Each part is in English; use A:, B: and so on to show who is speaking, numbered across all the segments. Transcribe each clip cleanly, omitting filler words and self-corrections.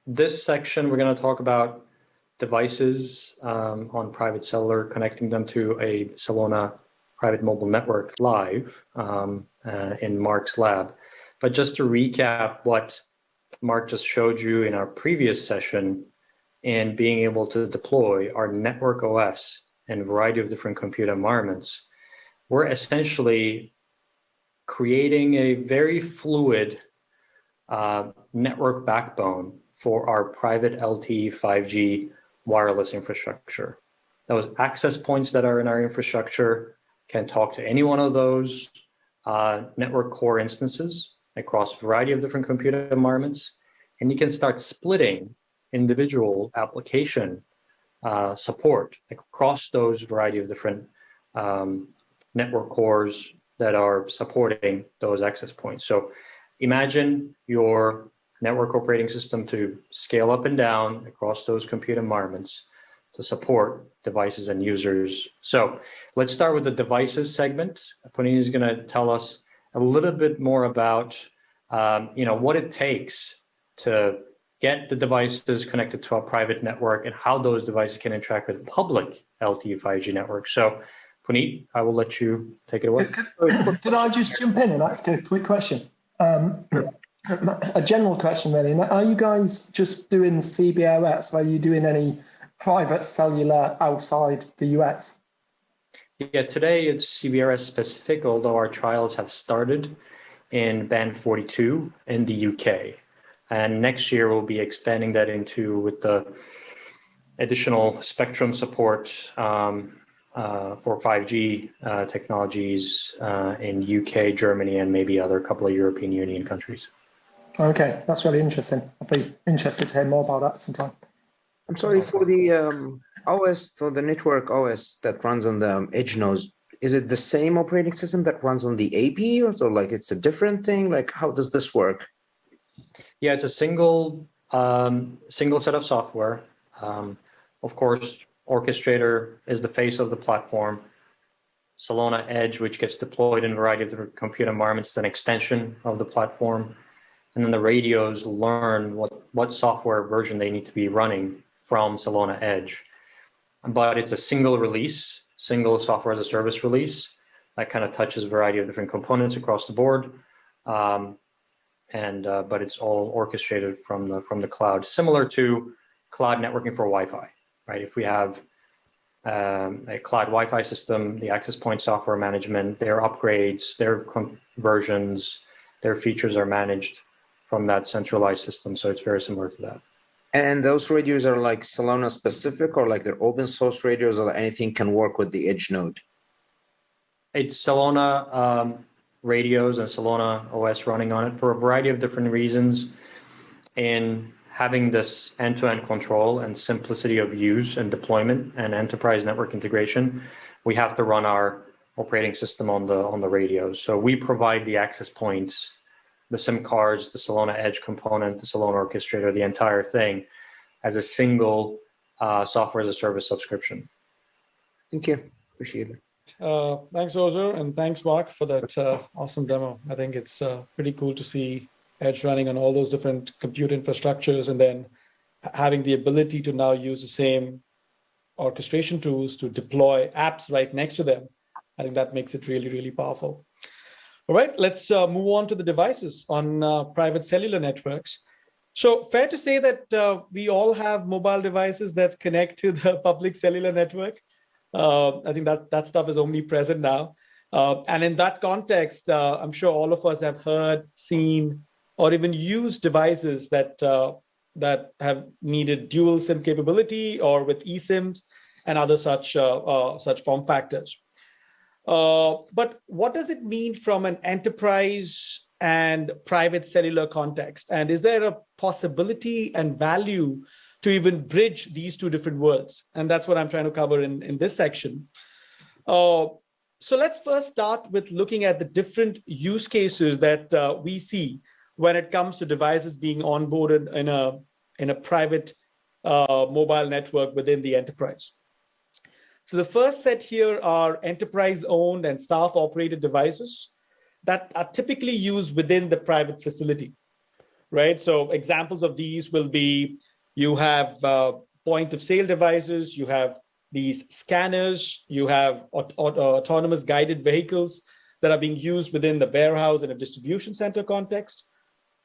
A: this section, we're going to talk about devices on private cellular, connecting them to a Celona private mobile network live in Mark's lab. But just to recap what Mark just showed you in our previous session, and being able to deploy our network OS in a variety of different computer environments, we're essentially creating a very fluid network backbone for our private LTE 5G wireless infrastructure. Those access points that are in our infrastructure can talk to any one of those network core instances across a variety of different computer environments, and you can start splitting individual application support across those variety of different network cores that are supporting those access points. So imagine your network operating system to scale up and down across those computer environments to support devices and users. So let's start with the devices segment. Puneet is going to tell us a little bit more about what it takes to get the devices connected to a private network and how those devices can interact with public LTE 5G networks. So Puneet, I will let you take it away.
B: Did I just jump in and ask a quick question? A general question, really. Are you guys just doing CBRS? Are you doing any private cellular outside the US?
A: Yeah, today it's CBRS specific, although our trials have started in band 42 in the UK. And next year we'll be expanding that with the additional spectrum support for 5G technologies in UK, Germany, and maybe other couple of European Union countries.
B: Okay, that's really interesting. I'll be interested to hear more about that sometime.
C: I'm sorry, for the OS, for the network OS that runs on the edge nodes, is it the same operating system that runs on the AP, or so like it's a different thing? Like, how does this work?
A: Yeah, it's a single set of software. Of course, Orchestrator is the face of the platform. Celona Edge, which gets deployed in a variety of different computer environments, is an extension of the platform. And then the radios learn what software version they need to be running from Celona Edge. But it's a single release, single software as a service release that kind of touches a variety of different components across the board. But it's all orchestrated from the cloud, similar to cloud networking for Wi-Fi, right? If we have a cloud Wi-Fi system, the access point software management, their upgrades, their conversions, their features are managed from that centralized system. So it's very similar to that.
C: And those radios are like Celona specific, or like they're open source radios, or anything can work with the edge node?
A: It's Celona radios and Celona OS running on it for a variety of different reasons. In having this end-to-end control and simplicity of use and deployment and enterprise network integration, we have to run our operating system on the radios. So we provide the access points, the SIM cards, the Celona Edge component, the Celona Orchestrator, the entire thing as a single software as a service subscription.
C: Thank you. Appreciate it.
D: Thanks, Roger, and thanks, Mark, for that awesome demo. I think it's pretty cool to see Edge running on all those different compute infrastructures and then having the ability to now use the same orchestration tools to deploy apps right next to them. I think that makes it really, really powerful. All right, let's move on to the devices on private cellular networks. So fair to say that we all have mobile devices that connect to the public cellular network. I think that stuff is omnipresent now. And in that context, I'm sure all of us have heard, seen, or even used devices that have needed dual SIM capability or with eSIMs and other such form factors. But what does it mean from an enterprise and private cellular context? And is there a possibility and value to even bridge these two different worlds? And that's what I'm trying to cover in this section. So let's first start with looking at the different use cases that we see when it comes to devices being onboarded in a private mobile network within the enterprise. So the first set here are enterprise-owned and staff-operated devices that are typically used within the private facility. right? So examples of these will be, you have point of sale devices, you have these scanners, you have autonomous guided vehicles that are being used within the warehouse and a distribution center context.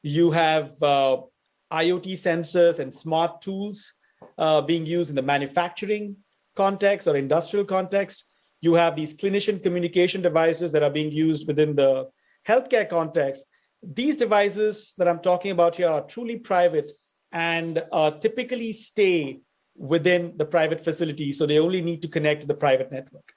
D: You have IoT sensors and smart tools being used in the manufacturing context or industrial context. You have these clinician communication devices that are being used within the healthcare context. These devices that I'm talking about here are truly private and typically stay within the private facility, so they only need to connect to the private network.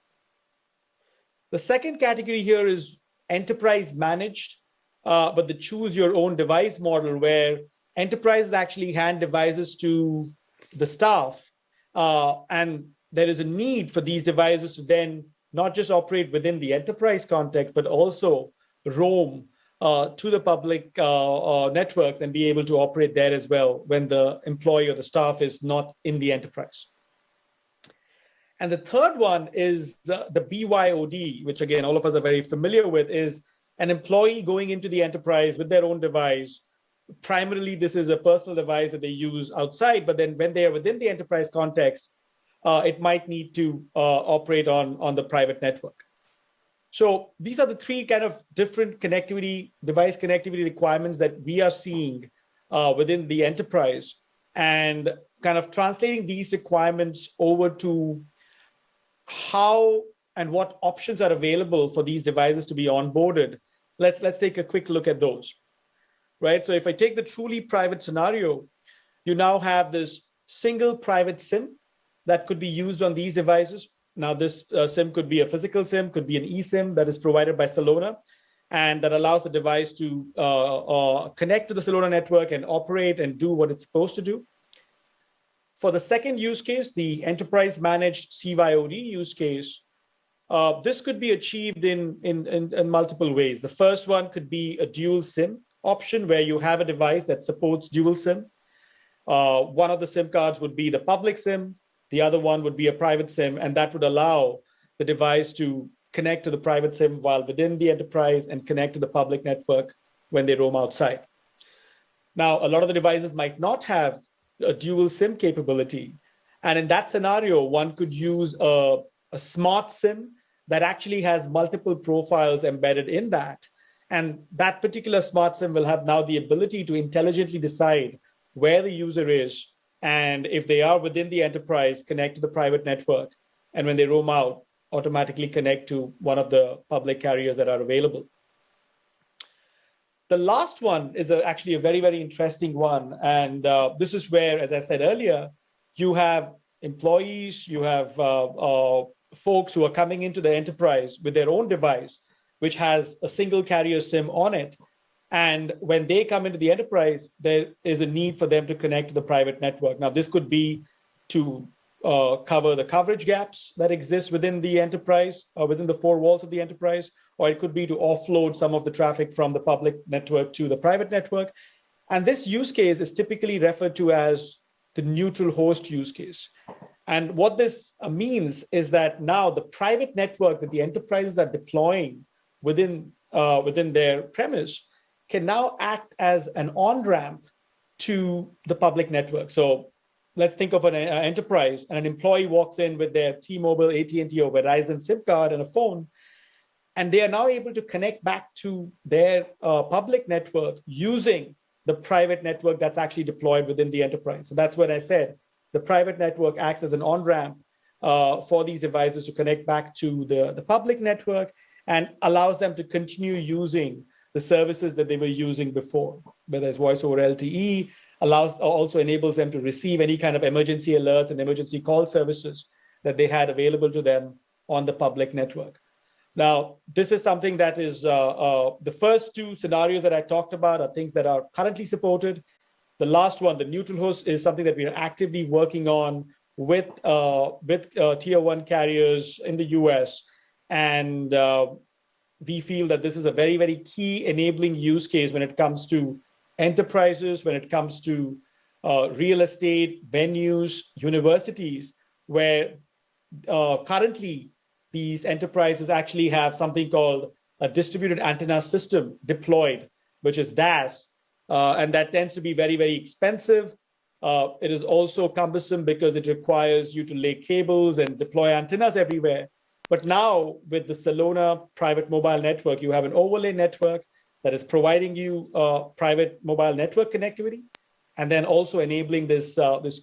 D: The second category here is enterprise managed, but the choose your own device model, where enterprises actually hand devices to the staff, and there is a need for these devices to then not just operate within the enterprise context, but also roam to the public networks and be able to operate there as well when the employee or the staff is not in the enterprise. And the third one is the BYOD, which again, all of us are very familiar with, is an employee going into the enterprise with their own device. Primarily, this is a personal device that they use outside, but then when they are within the enterprise context, it might need to operate on the private network. So these are the three kind of different connectivity, device connectivity requirements that we are seeing within the enterprise, and kind of translating these requirements over to how and what options are available for these devices to be onboarded. Let's take a quick look at those, right? So if I take the truly private scenario, you now have this single private SIM that could be used on these devices. Now, this SIM could be a physical SIM, could be an eSIM that is provided by Celona, and that allows the device to connect to the Celona network and operate and do what it's supposed to do. For the second use case, the enterprise managed CYOD use case, this could be achieved in multiple ways. The first one could be a dual SIM option, where you have a device that supports dual SIM. One of the SIM cards would be the public SIM. The other one would be a private SIM, and that would allow the device to connect to the private SIM while within the enterprise and connect to the public network when they roam outside. Now, a lot of the devices might not have a dual SIM capability. And in that scenario, one could use a smart SIM that actually has multiple profiles embedded in that. And that particular smart SIM will have now the ability to intelligently decide where the user is, and if they are within the enterprise, connect to the private network, and when they roam out, automatically connect to one of the public carriers that are available. The last one is actually a very, very interesting one. And this is where, as I said earlier, you have employees, you have folks who are coming into the enterprise with their own device, which has a single carrier SIM on it. And when they come into the enterprise, there is a need for them to connect to the private network. Now, this could be to cover the coverage gaps that exist within the enterprise, or within the four walls of the enterprise, or it could be to offload some of the traffic from the public network to the private network. And this use case is typically referred to as the neutral host use case. And what this means is that now the private network that the enterprises are deploying within their premise can now act as an on-ramp to the public network. So let's think of an enterprise, and an employee walks in with their T-Mobile, AT&T, or Verizon SIM card and a phone, and they are now able to connect back to their public network using the private network that's actually deployed within the enterprise. So that's what I said. The private network acts as an on-ramp for these devices to connect back to the public network, and allows them to continue using the services that they were using before, whether it's voice over LTE, also enables them to receive any kind of emergency alerts and emergency call services that they had available to them on the public network. Now, this is something that is the first two scenarios that I talked about are things that are currently supported. The last one, the neutral host, is something that we are actively working on with tier one carriers in the US. And we feel that this is a very, very key enabling use case when it comes to enterprises, when it comes to real estate, venues, universities, where currently these enterprises actually have something called a distributed antenna system deployed, which is DAS, and that tends to be very, very expensive. It is also cumbersome because it requires you to lay cables and deploy antennas everywhere. But now with the Celona private mobile network, you have an overlay network that is providing you private mobile network connectivity, and then also enabling this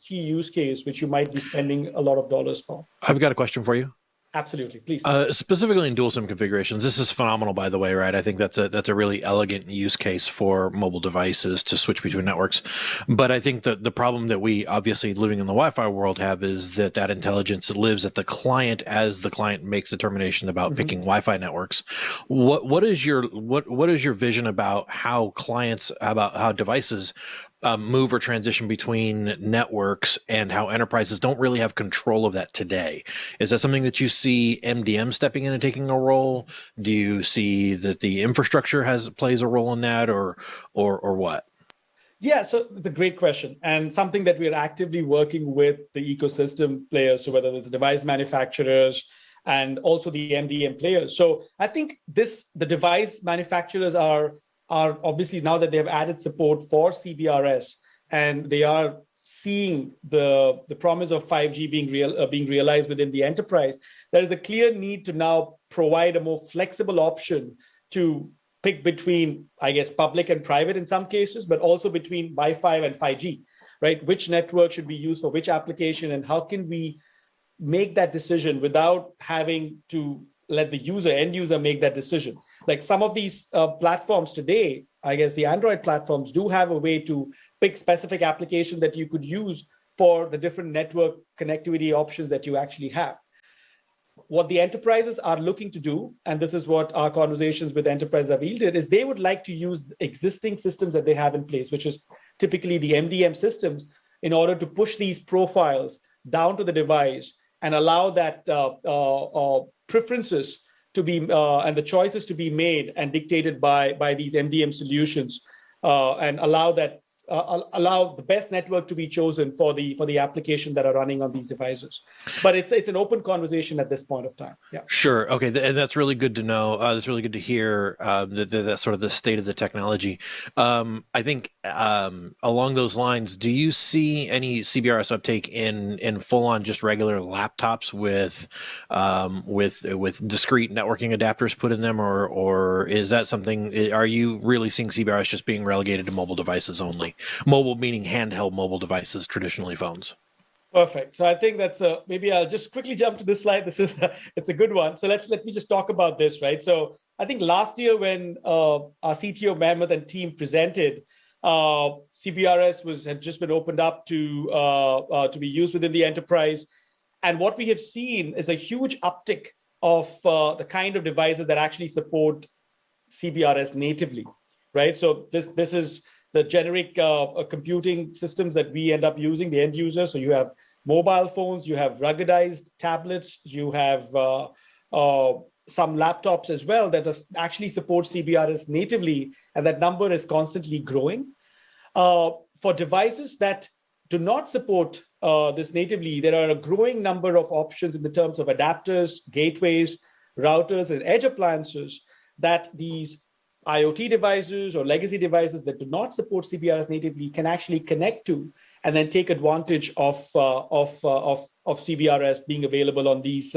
D: key use case, which you might be spending a lot of dollars for.
E: I've got a question for you.
D: Absolutely, please.
E: Specifically in dual SIM configurations, this is phenomenal, by the way, right? I think that's a really elegant use case for mobile devices to switch between networks. But I think that the problem that we obviously living in the Wi-Fi world have is that intelligence lives at the client as the client makes determination about picking Wi-Fi networks. What is your vision about how devices move or transition between networks, and how enterprises don't really have control of that today? Is that something that you see MDM stepping in and taking a role? Do you see that the infrastructure plays a role in that, or what?
D: Yeah, so it's a great question, and something that we're actively working with the ecosystem players, so whether it's device manufacturers and also the MDM players. So I think the device manufacturers are obviously, now that they have added support for CBRS, and they are seeing the promise of 5G being realized within the enterprise, there is a clear need to now provide a more flexible option to pick between, I guess, public and private in some cases, but also between Wi-Fi and 5G, right? Which network should be used for which application, and how can we make that decision without having to let the end user make that decision? Like some of these platforms today, I guess the Android platforms do have a way to pick specific application that you could use for the different network connectivity options that you actually have. What the enterprises are looking to do, and this is what our conversations with enterprises have yielded, is they would like to use existing systems that they have in place, which is typically the MDM systems, in order to push these profiles down to the device and allow that preferences to be and the choices to be made and dictated by these MDM solutions, and allow the best network to be chosen for the application that are running on these devices. But it's an open conversation at this point of time. Yeah.
E: Sure. Okay. And that's really good to know. That's really good to hear that sort of the state of the technology. I think along those lines, do you see any CBRS uptake in full on just regular laptops with discrete networking adapters put in them, or is that something? Are you really seeing CBRS just being relegated to mobile devices only? Mobile meaning handheld mobile devices, traditionally phones.
D: Perfect. So I think that's maybe I'll just quickly jump to this slide. It's a good one. So let me just talk about this, right? So I think last year when our CTO Mammoth and team presented, CBRS had just been opened up to be used within the enterprise, and what we have seen is a huge uptick of the kind of devices that actually support CBRS natively, right? So this is the generic computing systems that we end up using, the end user. So you have mobile phones, you have ruggedized tablets, you have some laptops as well that actually support CBRS natively, and that number is constantly growing. For devices that do not support this natively, there are a growing number of options in the terms of adapters, gateways, routers, and edge appliances that these IoT devices or legacy devices that do not support CBRS natively can actually connect to, and then take advantage of CBRS being available on these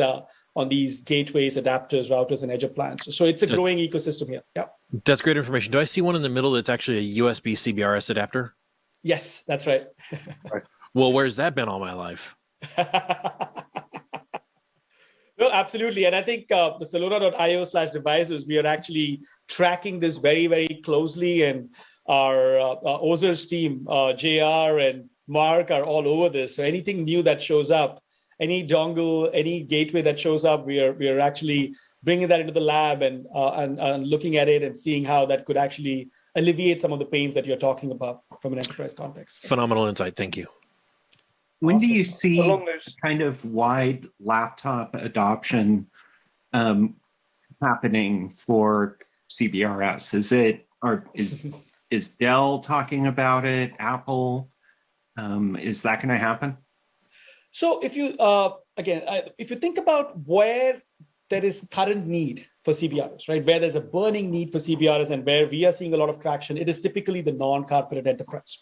D: gateways, adapters, routers, and edge appliances. So it's a growing ecosystem here. Yeah,
E: that's great information. Do I see one in the middle that's actually a USB Cbrs adapter?
D: Yes, that's right.
E: Well, where's that been all my life?
D: No, absolutely. And I think the Celona.io/devices, we are actually tracking this very, very closely. And our Ozer's team, JR and Mark, are all over this. So anything new that shows up, any dongle, any gateway that shows up, we are actually bringing that into the lab and looking at it and seeing how that could actually alleviate some of the pains that you're talking about from an enterprise context.
E: Phenomenal insight. Thank you.
F: When do you see kind of wide laptop adoption happening for CBRS? Is Dell talking about it? Apple? Is that going to happen?
D: So if you if you think about where there is current need for CBRS, right? Where there's a burning need for CBRS and where we are seeing a lot of traction, it is typically the non-corporate enterprise,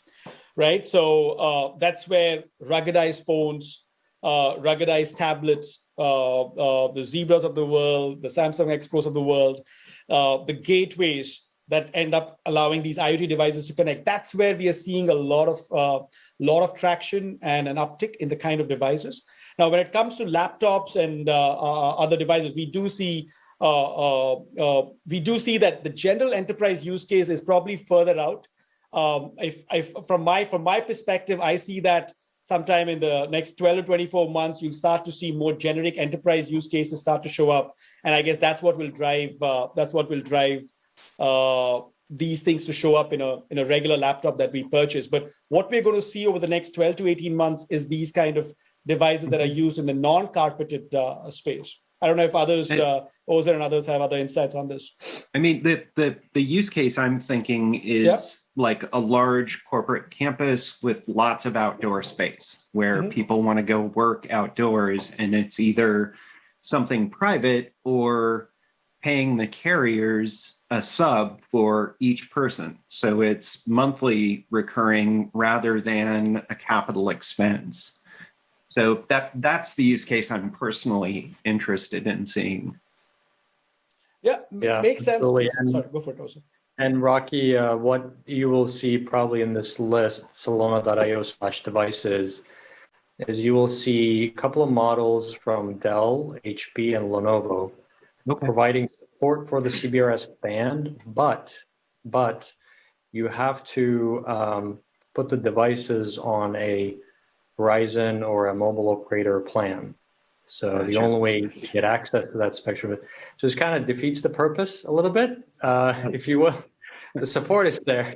D: right? So that's where ruggedized phones, ruggedized tablets, the Cbrs of the world, the Samsung X Pros of the world, the gateways that end up allowing these IoT devices to connect. That's where we are seeing a lot of traction and an uptick in the kind of devices. Now, when it comes to laptops and other devices, we do see that the general enterprise use case is probably further out. From my perspective, I see that sometime in the next 12 to 24 months, you'll start to see more generic enterprise use cases start to show up, and I guess that's what will drive. These things to show up in a regular laptop that we purchase. But what we're going to see over the next 12 to 18 months is these kind of devices that are used in the non-carpeted space. I don't know if others, Ozer and others, have other insights on this.
F: I mean, the use case I'm thinking is like a large corporate campus with lots of outdoor space where people want to go work outdoors, and it's either something private or paying the carriers a sub for each person. So it's monthly recurring rather than a capital expense. So that's the use case I'm personally interested in seeing.
D: Yeah, makes sense.
A: Absolutely.
D: Sorry, go for it, Ozer.
A: And Rocky, what you will see probably in this list, Celona.io/devices, is you will see a couple of models from Dell, HP, and Lenovo providing support for the CBRS band, but you have to put the devices on a Verizon or a mobile operator plan. So the only way to get access to that spectrum just kind of defeats the purpose a little bit, if you will. The support is there,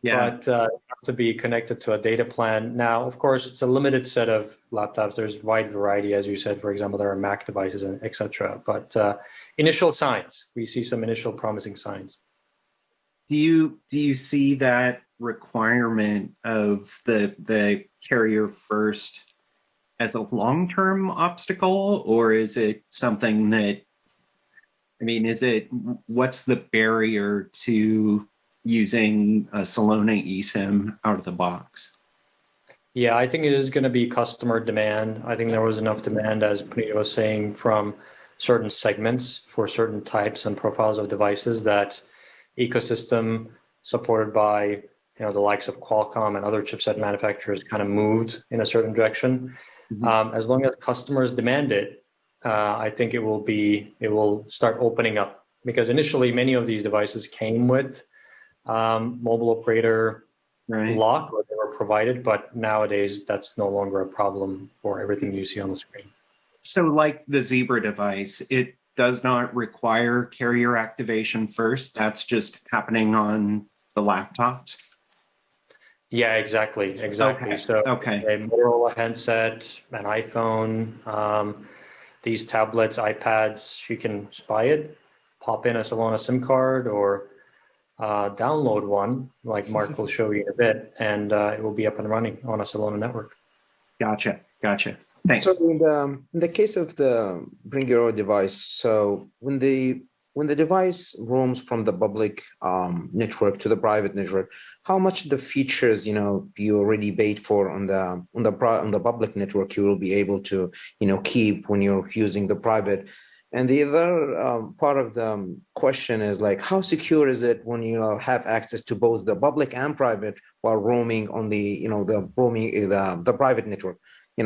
A: but you have to be connected to a data plan. Now, of course, it's a limited set of laptops. There's a wide variety, as you said. For example, there are Mac devices, and et cetera. But initial signs, we see some initial promising signs.
F: Do you see that requirement of the carrier first as a long-term obstacle, or is it something that, I mean, what's the barrier to using a Celona eSIM out of the box?
A: Yeah, I think it is going to be customer demand. I think there was enough demand, as Puneet was saying, from certain segments for certain types and profiles of devices that ecosystem supported by the likes of Qualcomm and other chipset manufacturers kind of moved in a certain direction. As long as customers demand it, I think it will start opening up, because initially many of these devices came with mobile operator lock, or they were provided, but nowadays that's no longer a problem for everything you see on the screen.
F: So like the Zebra device, it does not require carrier activation first. That's just happening on the laptops.
A: Yeah, exactly.
F: Okay.
A: So a Motorola handset, an iPhone, these tablets, iPads, you can just buy it, pop in a Celona SIM card, or download one, like Mark will show you in a bit, and it will be up and running on a Celona network. Gotcha.
F: Thanks.
C: So in the case of the bring your own device, so when the device roams from the public network to the private network, how much of the features you already paid for on the public network you will be able to keep when you're using the private? And the other part of the question is like, how secure is it when you have access to both the public and private while roaming on the private network?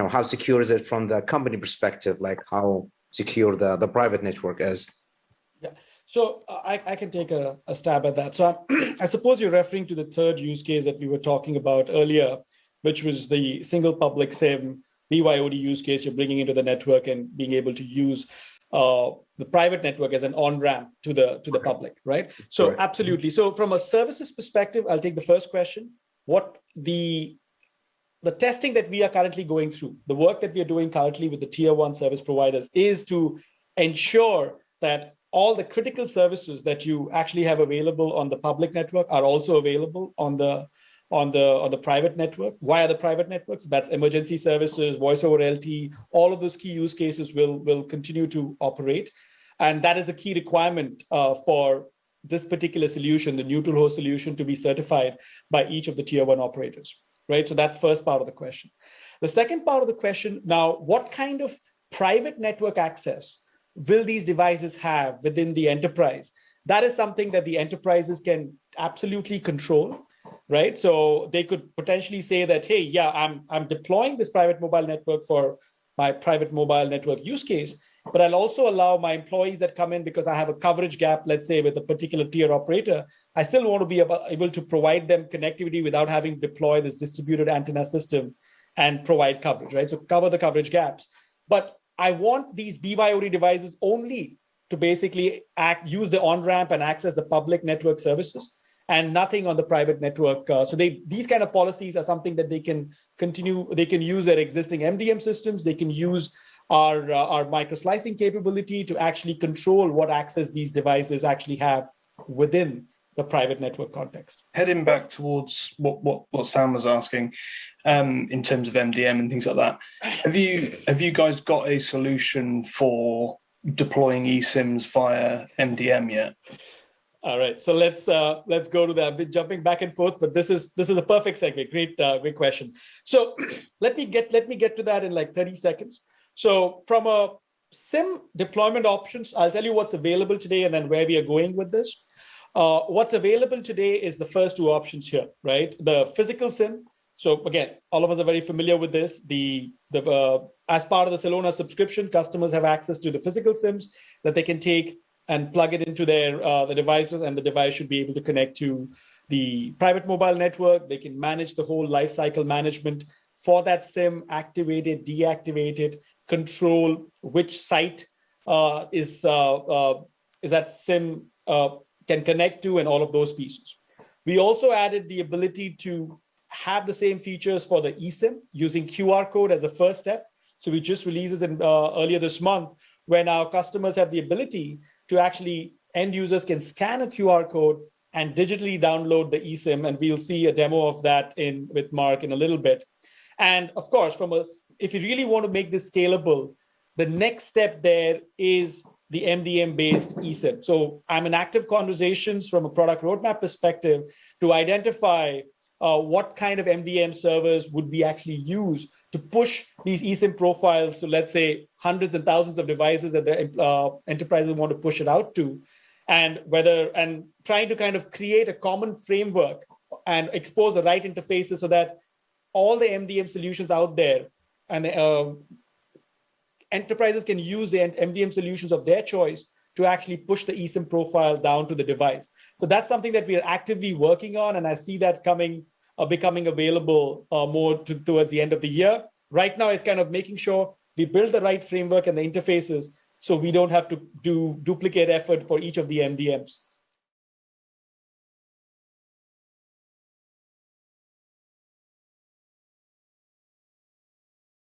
C: How secure is it from the company perspective? Like how secure the private network is?
D: Yeah, so I can take a stab at that. So I suppose you're referring to the third use case that we were talking about earlier, which was the single public SIM BYOD use case. You're bringing into the network and being able to use the private network as an on-ramp to the public, right? So absolutely. So from a services perspective, I'll take the first question. What the testing that we are currently going through, the work that we are doing currently with the tier 1 service providers, is to ensure that all the critical services that you actually have available on the public network are also available on the private network via the private networks. That's emergency services, voice over LTE, all of those key use cases will continue to operate. And that is a key requirement for this particular solution, the neutral host solution, to be certified by each of the tier 1 operators, right? So that's first part of the question. The second part of the question, now, what kind of private network access will these devices have within the enterprise? That is something that the enterprises can absolutely control, right? So they could potentially say that, hey, yeah, I'm deploying this private mobile network for my private mobile network use case, but I'll also allow my employees that come in because I have a coverage gap, let's say with a particular tier operator. I still want to be able to provide them connectivity without having to deploy this distributed antenna system and provide coverage, right? So cover the coverage gaps. But I want these BYOD devices only to basically use the on-ramp and access the public network services and nothing on the private network. So these kind of policies are something that they can continue. They can use their existing MDM systems. They can use our micro slicing capability to actually control what access these devices actually have within the private network context.
G: Heading back towards what Sam was asking, in terms of MDM and things like that, have you guys got a solution for deploying eSIMs via MDM yet?
D: All right, so let's go to that. I've been jumping back and forth, but this is a perfect segue. Great question. So let me get to that in like 30 seconds. So from a SIM deployment options, I'll tell you what's available today and then where we are going with this. What's available today is the first two options here, right? The physical SIM. So again, all of us are very familiar with this. As part of the Celona subscription, customers have access to the physical SIMs that they can take and plug it into their the devices, and the device should be able to connect to the private mobile network. They can manage the whole life cycle management for that SIM, activate it, deactivate it, control which site is that SIM can connect to, and all of those pieces. We also added the ability to have the same features for the eSIM using QR code as a first step. So we just released this earlier this month, when our customers have the ability to actually, end users can scan a QR code and digitally download the eSIM, and we'll see a demo of that with Mark in a little bit. And of course, if you really want to make this scalable, the next step there is the MDM-based eSIM. So I'm in active conversations from a product roadmap perspective to identify what kind of MDM servers would we actually use to push these eSIM profiles to, let's say, hundreds and thousands of devices that the enterprises want to push it out to, and trying to kind of create a common framework and expose the right interfaces so that all the MDM solutions out there and enterprises can use the MDM solutions of their choice to actually push the eSIM profile down to the device. So that's something that we are actively working on, and I see that becoming available more towards the end of the year. Right now, it's kind of making sure we build the right framework and the interfaces so we don't have to do duplicate effort for each of the MDMs.